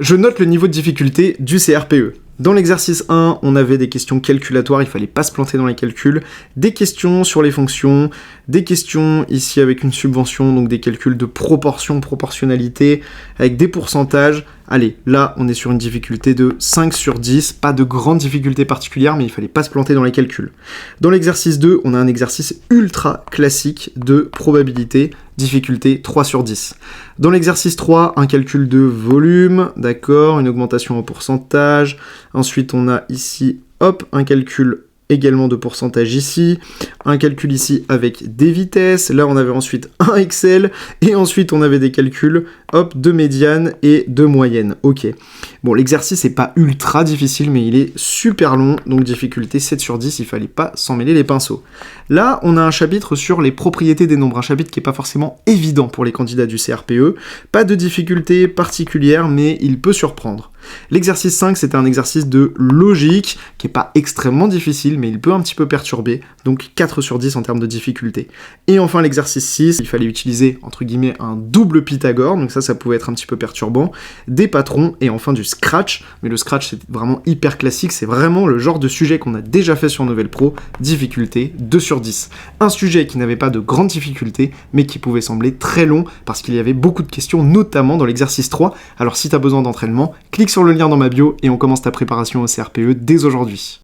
Je note le niveau de difficulté du CRPE. Dans l'exercice 1, on avait des questions calculatoires, il fallait pas se planter dans les calculs, des questions sur les fonctions, des questions ici avec une subvention, donc des calculs de proportion, proportionnalité, avec des pourcentages. Allez, là, on est sur une difficulté de 5 sur 10, pas de grande difficulté particulière, mais il fallait pas se planter dans les calculs. Dans l'exercice 2, on a un exercice ultra classique de probabilité, difficulté 3 sur 10. Dans l'exercice 3, un calcul de volume, d'accord, une augmentation en pourcentage. Ensuite, on a ici, hop, un calcul également de pourcentage ici, un calcul ici avec des vitesses, là on avait ensuite un Excel, et ensuite on avait des calculs, hop, de médiane et de moyenne, ok. Bon, l'exercice n'est pas ultra difficile, mais il est super long, donc difficulté 7 sur 10, il fallait pas s'en mêler les pinceaux. Là, on a un chapitre sur les propriétés des nombres, un chapitre qui n'est pas forcément évident pour les candidats du CRPE, pas de difficulté particulière, mais il peut surprendre. L'exercice 5, c'était un exercice de logique, qui n'est pas extrêmement difficile, mais il peut un petit peu perturber, donc 4 sur 10 en termes de difficulté. Et enfin l'exercice 6, il fallait utiliser, entre guillemets, un double Pythagore, donc ça pouvait être un petit peu perturbant, des patrons, et enfin du Scratch, mais le Scratch c'est vraiment hyper classique, c'est vraiment le genre de sujet qu'on a déjà fait sur Novel Pro, difficulté 2 sur 10. Un sujet qui n'avait pas de grande difficulté, mais qui pouvait sembler très long, parce qu'il y avait beaucoup de questions, notamment dans l'exercice 3, alors si tu as besoin d'entraînement, clique sur le lien dans ma bio, et on commence ta préparation au CRPE dès aujourd'hui.